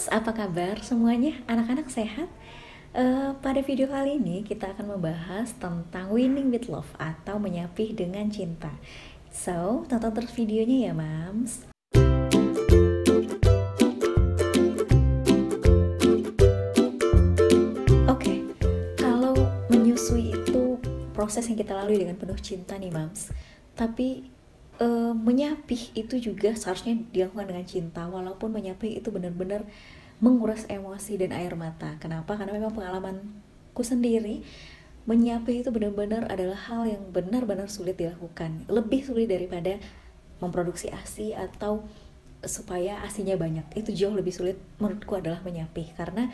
moms, apa kabar semuanya? Anak-anak sehat? Pada video kali ini kita akan membahas tentang winning with love atau menyapih dengan cinta. So, tonton terus videonya ya moms. Oke, kalau menyusui itu proses yang kita lalui dengan penuh cinta nih moms. Tapi menyapih itu juga seharusnya dilakukan dengan cinta, walaupun menyapih itu benar-benar menguras emosi dan air mata. Kenapa? Karena memang pengalamanku sendiri, menyapih itu benar-benar adalah hal yang benar-benar sulit dilakukan, lebih sulit daripada memproduksi ASI atau supaya ASINya banyak. Itu jauh lebih sulit menurutku adalah menyapih, karena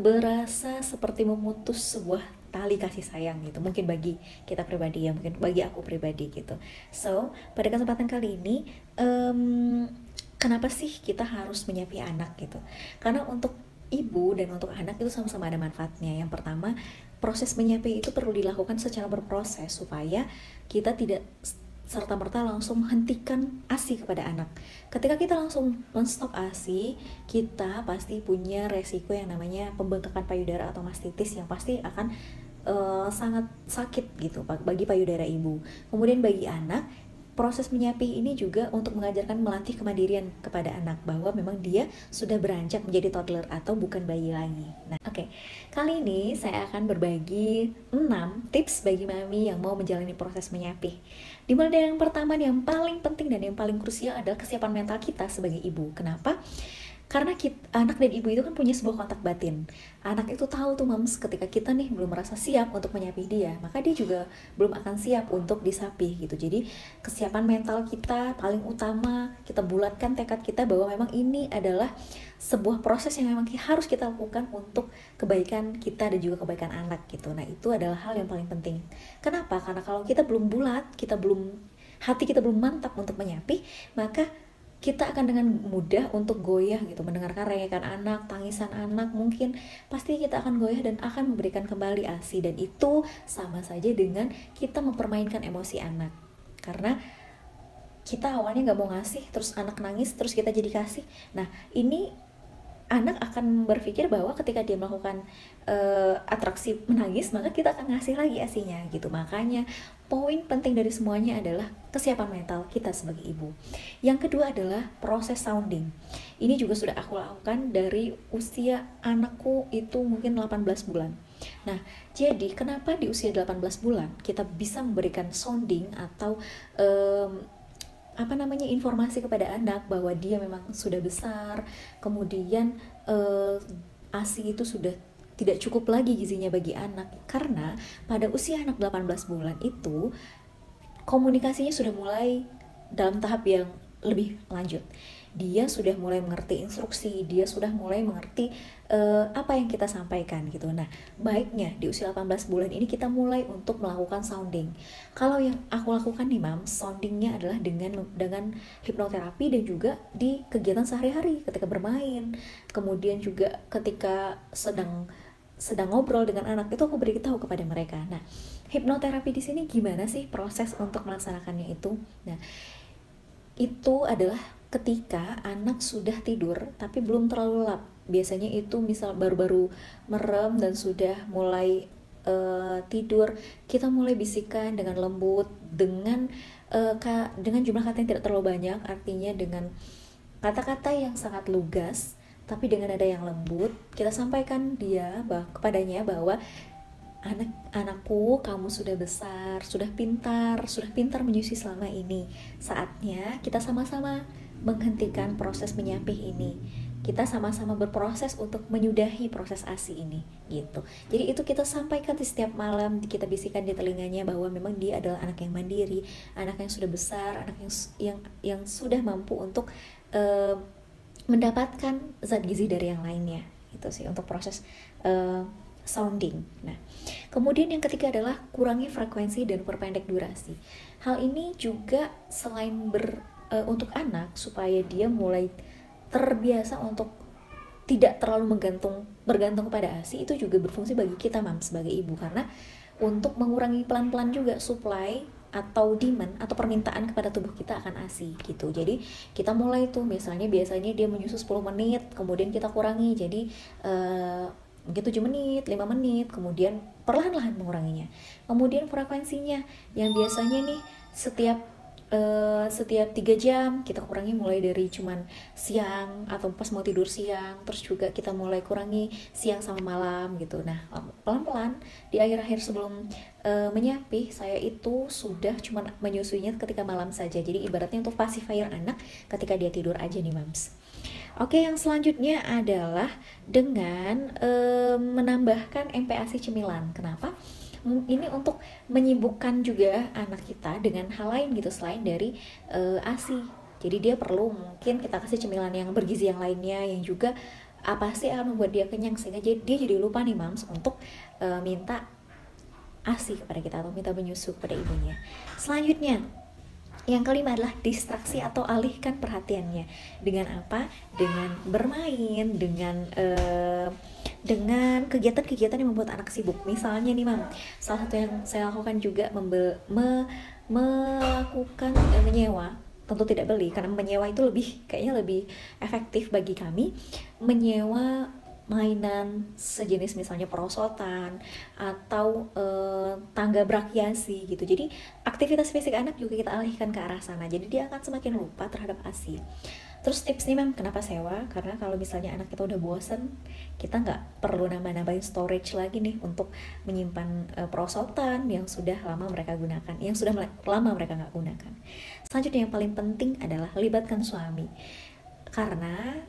berasa seperti memutus sebuah tali kasih sayang gitu, mungkin bagi kita pribadi ya, mungkin bagi aku pribadi gitu. So, pada kesempatan kali ini kenapa sih kita harus menyapih anak gitu? Karena untuk ibu dan untuk anak itu sama-sama ada manfaatnya. Yang pertama, proses menyapih itu perlu dilakukan secara berproses supaya kita tidak serta-merta langsung menghentikan ASI kepada anak. Ketika kita langsung men-stop ASI, kita pasti punya resiko yang namanya pembengkakan payudara atau mastitis yang pasti akan sangat sakit gitu bagi payudara ibu. Kemudian bagi anak, proses menyapih ini juga untuk mengajarkan melatih kemandirian kepada anak, bahwa memang dia sudah beranjak menjadi toddler atau bukan bayi lagi. Nah, oke. Kali ini saya akan berbagi 6 tips bagi mami yang mau menjalani proses menyapih. Dimulai dari yang pertama, yang paling penting dan yang paling krusial adalah kesiapan mental kita sebagai ibu. Kenapa? Karena anak dan ibu itu kan punya sebuah kontak batin. Anak itu tahu tuh moms, ketika kita nih belum merasa siap untuk menyapih dia, maka dia juga belum akan siap untuk disapih gitu. Jadi kesiapan mental kita paling utama, kita bulatkan tekad kita bahwa memang ini adalah sebuah proses yang memang harus kita lakukan untuk kebaikan kita dan juga kebaikan anak gitu. Nah, itu adalah hal yang paling penting. Kenapa? Karena kalau kita belum bulat, hati kita belum mantap untuk menyapih, maka kita akan dengan mudah untuk goyah gitu, mendengarkan rengekan anak, tangisan anak, mungkin pasti kita akan goyah dan akan memberikan kembali ASI, dan itu sama saja dengan kita mempermainkan emosi anak. Karena kita awalnya nggak mau ngasih, terus anak nangis, terus kita jadi kasih. Nah, ini anak akan berpikir bahwa ketika dia melakukan atraksi menangis, maka kita akan ngasih lagi ASINya gitu. Makanya poin penting dari semuanya adalah kesiapan mental kita sebagai ibu. Yang kedua adalah proses sounding. Ini juga sudah aku lakukan dari usia anakku itu mungkin 18 bulan. Nah, jadi kenapa di usia 18 bulan kita bisa memberikan sounding atau informasi kepada anak bahwa dia memang sudah besar, kemudian ASI itu sudah tidak cukup lagi gizinya bagi anak. Karena pada usia anak 18 bulan itu komunikasinya sudah mulai dalam tahap yang lebih lanjut. Dia sudah mulai mengerti instruksi, dia sudah mulai mengerti apa yang kita sampaikan gitu. Nah, baiknya di usia 18 bulan ini kita mulai untuk melakukan sounding. Kalau yang aku lakukan nih mam, soundingnya adalah dengan hipnoterapi dan juga di kegiatan sehari-hari ketika bermain. Kemudian juga ketika sedang ngobrol dengan anak, itu aku beritahu kepada mereka. Nah, hipnoterapi di sini gimana sih proses untuk melaksanakannya itu? Nah, itu adalah ketika anak sudah tidur tapi belum terlalu lelap. Biasanya itu misal baru-baru merem dan sudah mulai tidur, kita mulai bisikan dengan lembut, dengan jumlah kata yang tidak terlalu banyak, artinya dengan kata-kata yang sangat lugas tapi dengan nada yang lembut. Kita sampaikan kepadanya bahwa anakku, kamu sudah besar, sudah pintar menyusui selama ini. Saatnya kita sama-sama menghentikan proses menyapih ini. Kita sama-sama berproses untuk menyudahi proses ASI ini gitu. Jadi itu kita sampaikan di setiap malam, kita bisikan di telinganya bahwa memang dia adalah anak yang mandiri, anak yang sudah besar, anak yang sudah mampu untuk mendapatkan zat gizi dari yang lainnya. Itu sih untuk proses sounding. Nah, kemudian yang ketiga adalah kurangi frekuensi dan perpendek durasi. Hal ini juga selain untuk anak supaya dia mulai terbiasa untuk tidak terlalu bergantung kepada ASI, itu juga berfungsi bagi kita mam sebagai ibu, karena untuk mengurangi pelan-pelan juga supply atau demand atau permintaan kepada tubuh kita akan ASI gitu. Jadi kita mulai tuh biasanya dia menyusu 10 menit, kemudian kita kurangi jadi mungkin 7 menit, 5 menit, kemudian perlahan-lahan menguranginya. Kemudian frekuensinya yang biasanya nih setiap 3 jam kita kurangi mulai dari cuman siang atau pas mau tidur siang, terus juga kita mulai kurangi siang sama malam gitu. Nah pelan-pelan di akhir-akhir sebelum menyapih saya itu sudah cuman menyusuinya ketika malam saja, jadi ibaratnya untuk pacifier anak ketika dia tidur aja nih mams. Oke, yang selanjutnya adalah dengan menambahkan MPASI cemilan. Kenapa? Ini untuk menyibukkan juga anak kita dengan hal lain gitu selain dari ASI. Jadi dia perlu mungkin kita kasih cemilan yang bergizi yang lainnya yang juga apa sih akan membuat dia kenyang, sehingga dia jadi lupa nih mams untuk minta ASI kepada kita atau minta menyusu kepada ibunya. Selanjutnya yang kelima adalah distraksi atau alihkan perhatiannya. Dengan apa? Dengan bermain, dengan kegiatan-kegiatan yang membuat anak sibuk. Misalnya nih mam, salah satu yang saya lakukan juga melakukan menyewa. Tentu tidak beli, karena menyewa itu kayaknya lebih efektif bagi kami. Menyewa mainan sejenis misalnya perosotan atau tangga berakiasi gitu. Jadi aktivitas fisik anak juga kita alihkan ke arah sana, jadi dia akan semakin lupa terhadap ASI. Terus tips nih mam, kenapa sewa? Karena kalau misalnya anak kita udah bosen, kita nggak perlu nambahin storage lagi nih untuk menyimpan perosotan yang sudah lama mereka gunakan, yang sudah lama mereka nggak gunakan. Selanjutnya yang paling penting adalah libatkan suami, karena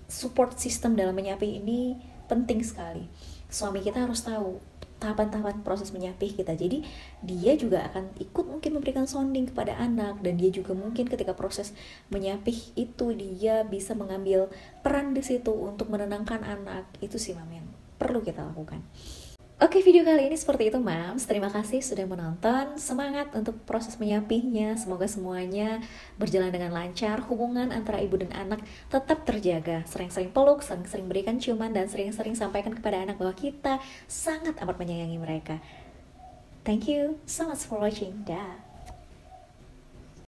support system dalam menyapih ini penting sekali. Suami kita harus tahu tahapan-tahapan proses menyapih kita, jadi dia juga akan ikut mungkin memberikan sounding kepada anak, dan dia juga mungkin ketika proses menyapih itu dia bisa mengambil peran di situ untuk menenangkan anak. Itu sih mam yang perlu kita lakukan. Oke, video kali ini seperti itu mams. Terima kasih sudah menonton. Semangat untuk proses menyapihnya. Semoga semuanya berjalan dengan lancar. Hubungan antara ibu dan anak tetap terjaga. Sering-sering peluk, sering-sering berikan ciuman, dan sering-sering sampaikan kepada anak bahwa kita sangat amat menyayangi mereka. Thank you so much for watching. Dah.